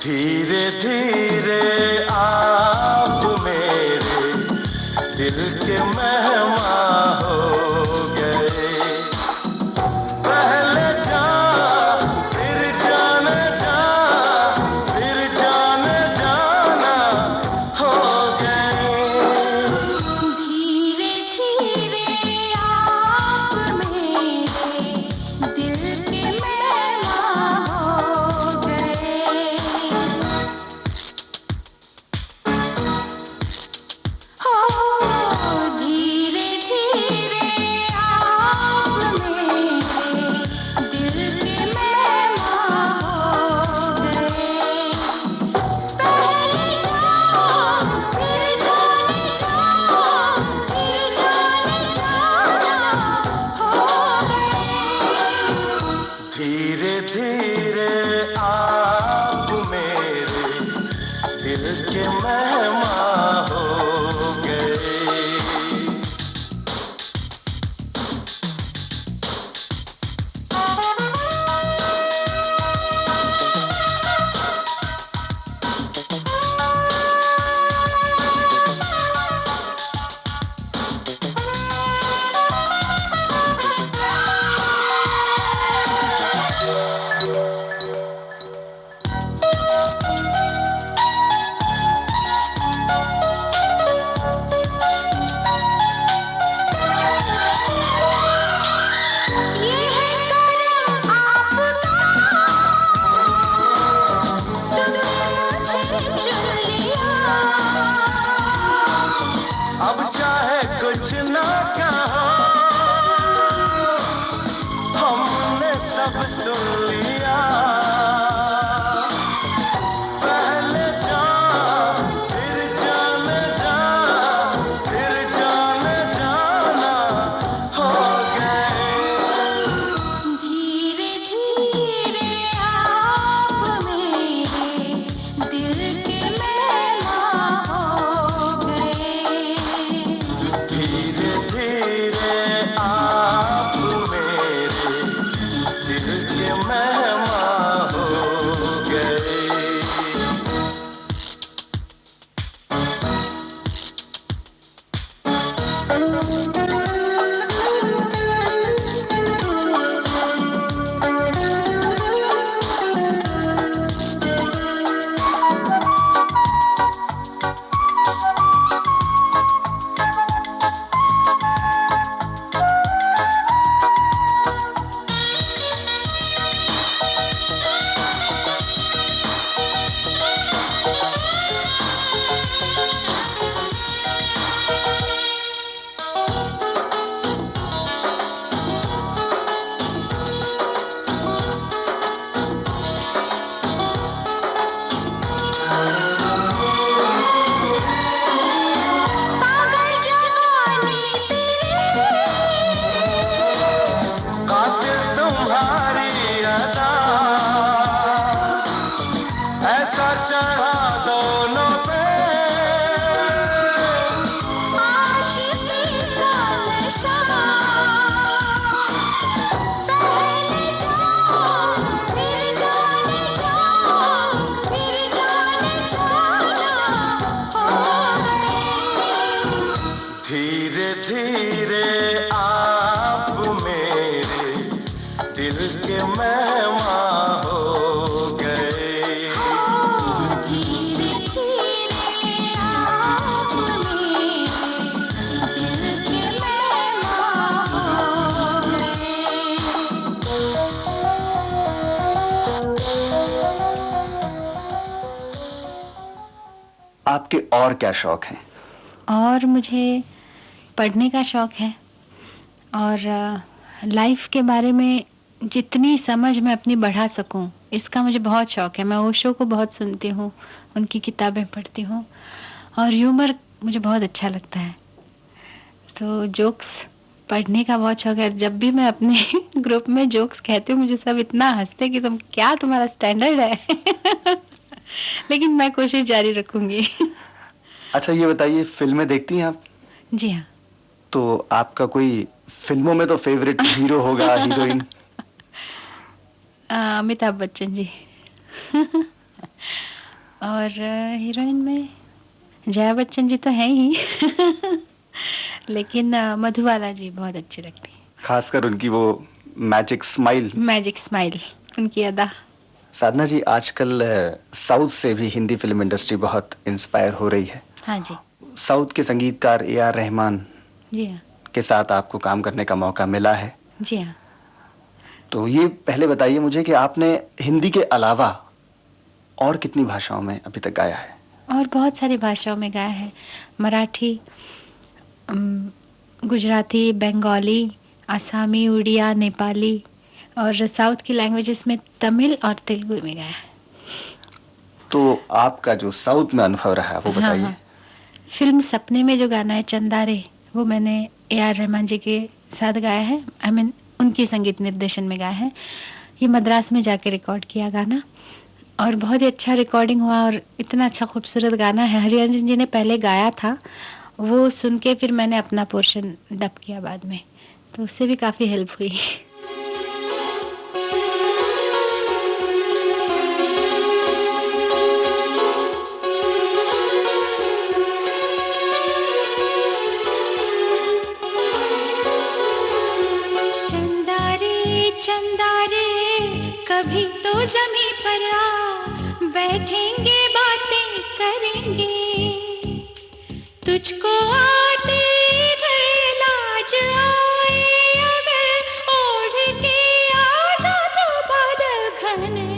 धीरे धीरे आप मेरे दिल के मेहमान हो गए। पहले जान फिर जाने जा, फिर जाने जाना हो गए। धीरे धीरे आप मेरे दिल के मेहमान हो गए। हो धीरे धीरे आप मेरे दिल के मेहमान हो गए। पहले जाओ फिर जाने जाओ, फिर जाने जाना हो गए। धीरे धीरे आप मेरे दिल के मेहमान हो गए। ये है करम आपका, तुमने मुझे चुन लिया। अब चाहे कुछ ना कहा, हमने सब सुन लिया। पहले जा फिर जाने जा, फिर जाने जाना हो गए। धीरे धीरे आप मेरे दिल के मेहमान हो गए। धीरे धीरे आप मेरे दिल के मेहमान हो गए। पागल जवानी तेरी, कातिल तुम्हारी अदा, ऐसा चढ़ा दोनों पे, आशिकी का नशा। पहले जा आपके और क्या शौक हैं? और मुझे पढ़ने का शौक है, और लाइफ के बारे में जितनी समझ मैं अपनी बढ़ा सकूं, इसका मुझे बहुत शौक है। मैं ओशो को बहुत सुनती हूँ, उनकी किताबें पढ़ती हूँ, और ह्यूमर मुझे बहुत अच्छा लगता है। तो जोक्स पढ़ने का बहुत शौक है। जब भी मैं अपने ग्रुप में जोक्स कहती हूँ, मुझे सब इतना हंसते कि तुम्हारा स्टैंडर्ड है। लेकिन मैं कोशिश जारी रखूंगी। अच्छा, ये बताइए, फिल्में देखती हैं आप? जी हाँ। तो आपका कोई फिल्मों में तो फेवरेट हीरो होगा, हीरोइन? अमिताभ बच्चन जी। और हीरोइन में जया बच्चन जी तो हैं ही। लेकिन मधुबाला जी बहुत अच्छी लगती है। खासकर उनकी वो मैजिक स्माइल। मैजिक स्माइल, उनकी अदा। साधना जी, आजकल साउथ से भी हिंदी फिल्म इंडस्ट्री बहुत इंस्पायर हो रही है। हाँ जी। साउथ के संगीतकार ए.आर. रहमान जी हाँ। के साथ आपको काम करने का मौका मिला है। जी हाँ। तो ये पहले बताइए मुझे कि आपने हिंदी के अलावा और कितनी भाषाओं में अभी तक गाया है? और बहुत सारी भाषाओं में गाया है। मराठी, गुजराती, बंगाली, आसामी, उड़िया, नेपाली, और साउथ की लैंग्वेजेस में तमिल और तेलुगु में गाया है। तो आपका जो साउथ में अनुभव रहा है वो हाँ, बताइए। हाँ। फिल्म सपने में जो गाना है चंदारे, वो मैंने ए.आर. रहमान जी के साथ गाया है। आई मीन उनके संगीत निर्देशन में गाया है। ये मद्रास में जाके रिकॉर्ड किया गाना, और बहुत ही अच्छा रिकॉर्डिंग हुआ, और इतना अच्छा खूबसूरत गाना है। हरिहरन जी ने पहले गाया था, वो सुन के फिर मैंने अपना पोर्शन डब किया बाद में, तो उससे भी काफ़ी हेल्प हुई। चंदा रे चंदा रे, कभी तो जमी पर आ, बैठेंगे बातें करेंगे, तुझको आते इधर लाज आए अगर, ओढ़ के आ जा तो बादल घने।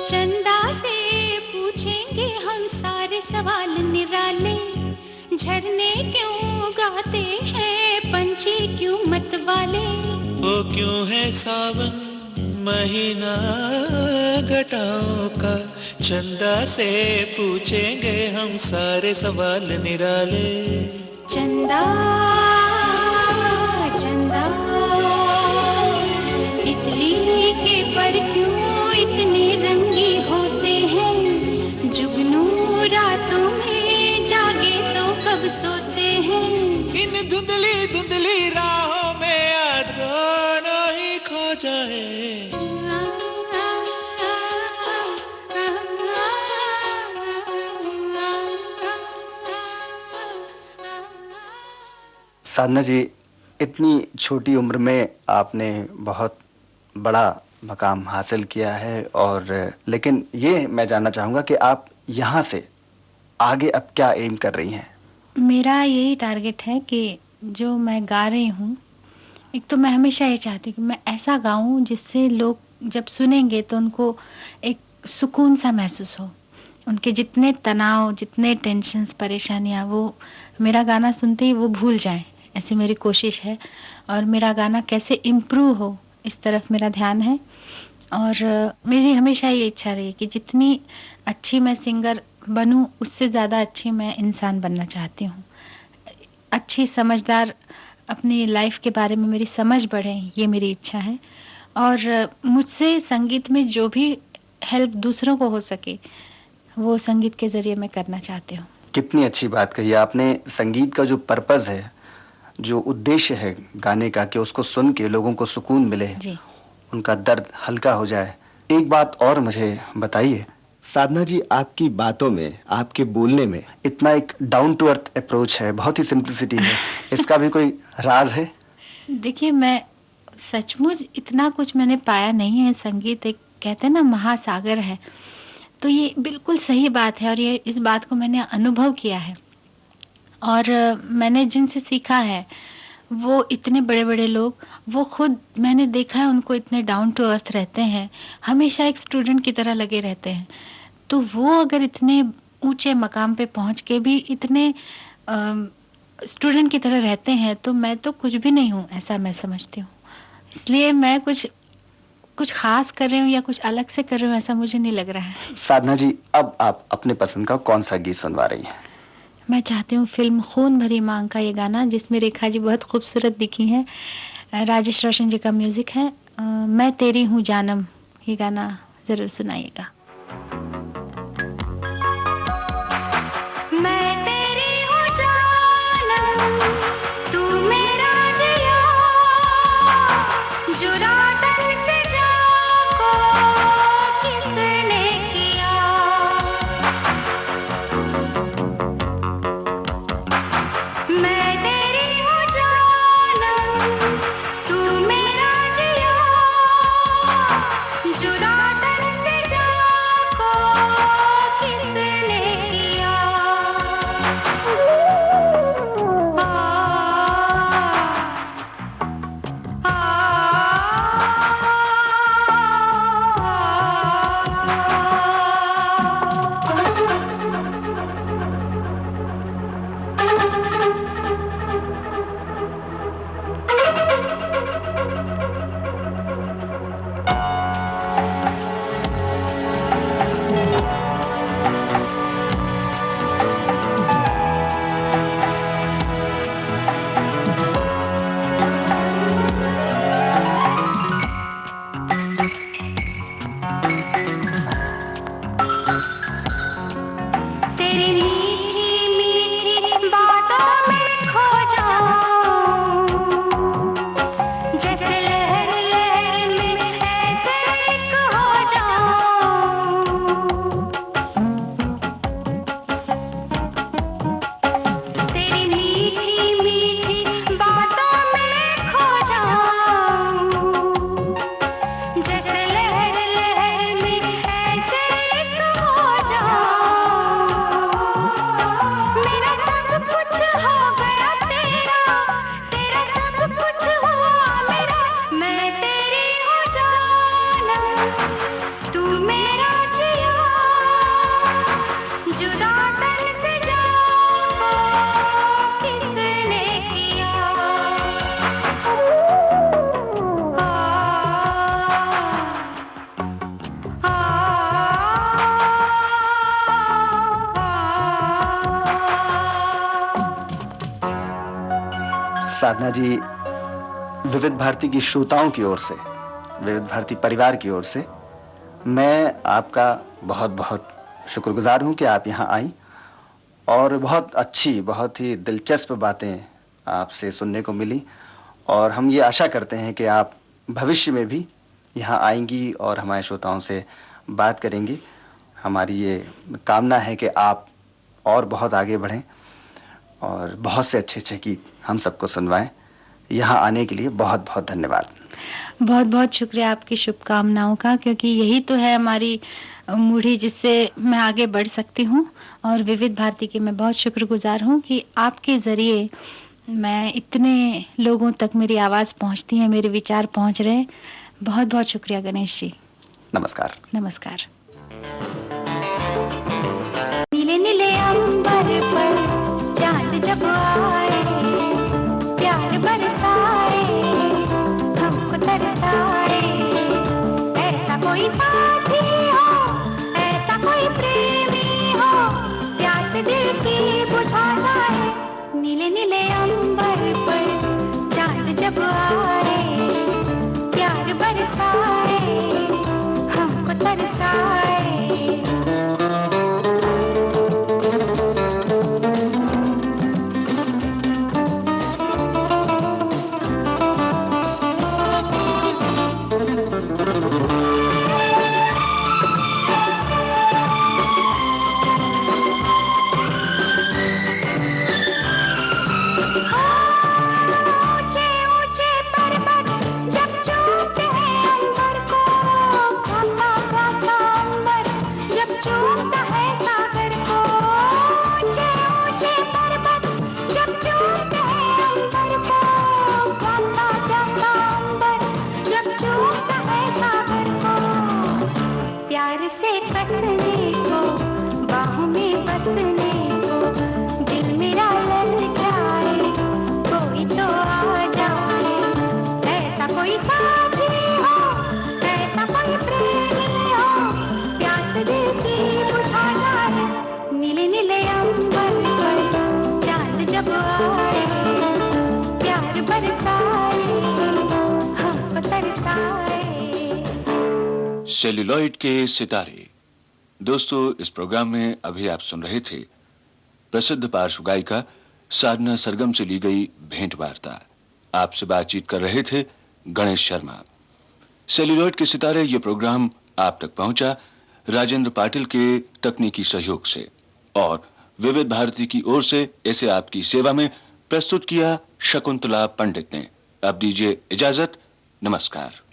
चंदा से पूछेंगे हम सारे सवाल निराले, झरने क्यों गाते हैं, पंछी क्यों मत वाले, वो क्यों है सावन महीना घटाओं का, चंदा से पूछेंगे हम सारे सवाल निराले। चंदा चंदा, तितली के पर क्यों इतने रंगी होते हैं, जुगनू रातों में जागे तो कब सोते हैं, इन धुंधली धुंधली राहों में आज दोनों ही खो जाए। साधना जी, इतनी छोटी उम्र में आपने बहुत बड़ा मकाम हासिल किया है, और लेकिन ये मैं जानना चाहूँगा कि आप यहाँ से आगे अब क्या एम कर रही हैं? मेरा यही टारगेट है कि जो मैं गा रही हूँ, एक तो मैं हमेशा ये चाहती हूँ कि मैं ऐसा गाऊँ जिससे लोग जब सुनेंगे तो उनको एक सुकून सा महसूस हो। उनके जितने तनाव, जितने टेंशन्स, परेशानियाँ, वो मेरा गाना सुनते ही वो भूल जाएं, ऐसी मेरी कोशिश है। और मेरा गाना कैसे इम्प्रूव हो, इस तरफ मेरा ध्यान है। और मेरी हमेशा ये इच्छा रही कि जितनी अच्छी मैं सिंगर बनूं, उससे ज़्यादा अच्छी मैं इंसान बनना चाहती हूँ। अच्छी समझदार, अपनी लाइफ के बारे में मेरी समझ बढ़े, ये मेरी इच्छा है। और मुझसे संगीत में जो भी हेल्प दूसरों को हो सके, वो संगीत के ज़रिए मैं करना चाहती हूँ। कितनी अच्छी बात कही आपने। संगीत का जो पर्पस है, जो उद्देश्य है गाने का, कि उसको सुन के लोगों को सुकून मिले, जी। उनका दर्द हल्का हो जाए। एक बात और मुझे बताइए साधना जी, आपकी बातों में, आपके बोलने में इतना एक डाउन टू अर्थ अप्रोच है, बहुत ही सिंप्लिसिटी है, इसका भी कोई राज है? देखिए, मैं सचमुच इतना कुछ मैंने पाया नहीं है। संगीत एक, कहते हैं ना, महासागर है। तो ये बिल्कुल सही बात है और ये इस बात को मैंने अनुभव किया है। और मैंने जिनसे सीखा है, वो इतने बड़े-बड़े लोग, वो खुद मैंने देखा है उनको इतने डाउन टू अर्थ रहते हैं, हमेशा एक स्टूडेंट की तरह लगे रहते हैं। तो वो अगर इतने ऊँचे मकाम पे पहुँच के भी इतने स्टूडेंट की तरह रहते हैं, तो मैं तो कुछ भी नहीं हूँ, ऐसा मैं समझती हूँ। इसलिए मैं कुछ कुछ ख़ास कर रही हूँ या कुछ अलग से कर रही हूँ, ऐसा मुझे नहीं लग रहा है। साधना जी, अब आप अपने पसंद का कौन सा गीत सुनवा रही हैं? मैं चाहती हूँ फ़िल्म खून भरी मांग का ये गाना, जिसमें रेखा जी बहुत खूबसूरत दिखी हैं, राजेश रोशन जी का म्यूज़िक है। मैं तेरी हूँ जानम, ये गाना ज़रूर सुनाइएगा। मैं तेरी हूँ जानम, तू मेरा जिया, जुदा तन से जाको किसने किया। मैं तेरी हूँ जानम, तू मेरा जिया, जुदा तन से जाको किसने किया। तेरी मीठी मीठी बातों में खो जाऊं, जैसे लहर लहर में ऐसे एक हो जाऊं। तेरी मीठी मीठी बातों में खो जाऊं, जैसे लहर लहर में ऐसे एक हो जाऊं। मेरा सब कुछ हो गया तेरा, तेरा सब कुछ हुआ मेरा। मैं तेरी हूँ जानम, तू मेरा जिया, जुदा तन से जाको किसने किया। साधना जी, विविध भारती की श्रोताओं की ओर से, विविध भारती परिवार की ओर से मैं आपका बहुत बहुत शुक्रगुजार हूं कि आप यहाँ आई और बहुत अच्छी, बहुत ही दिलचस्प बातें आपसे सुनने को मिली। और हम ये आशा करते हैं कि आप भविष्य में भी यहाँ आएंगी और हमारे श्रोताओं से बात करेंगी। हमारी ये कामना है कि आप और बहुत आगे बढ़ें और बहुत से अच्छे अच्छे गीत हम सबको सुनवाएं। यहाँ आने के लिए बहुत बहुत धन्यवाद। बहुत बहुत शुक्रिया आपकी शुभकामनाओं का, क्योंकि यही तो है हमारी मूढ़ी जिससे मैं आगे बढ़ सकती हूँ। और विविध भारती की मैं बहुत शुक्रगुजार हूँ कि आपके ज़रिए मैं इतने लोगों तक मेरी आवाज़ पहुँचती है, मेरे विचार पहुँच रहे हैं। बहुत बहुत शुक्रिया गणेश जी। नमस्कार। नमस्कार। नीले नीले अंबर पर चांद जब आए, प्यार बरसाए, हमको तरसाए। ऐसा कोई साथी हो, ऐसा कोई प्रेमी हो, प्यास दिल की बुझा जाए। नीले नीले अंबर पर चांद जब आए, प्यार बरसाए, हमको तरसाए। सेल्यूलॉइड के सितारे। दोस्तों, इस प्रोग्राम में अभी आप सुन रहे थे प्रसिद्ध पार्श्व गायिका साधना सरगम से ली गई भेंट वार्ता। आपसे बातचीत कर रहे थे गणेश शर्मा। सेल्यूलॉइड के सितारे ये प्रोग्राम आप तक पहुंचा राजेंद्र पाटिल के तकनीकी सहयोग से, और विविध भारती की ओर से इसे आपकी सेवा में प्रस्तुत किया शकुंतला पंडित ने। अब दीजिए इजाजत। नमस्कार।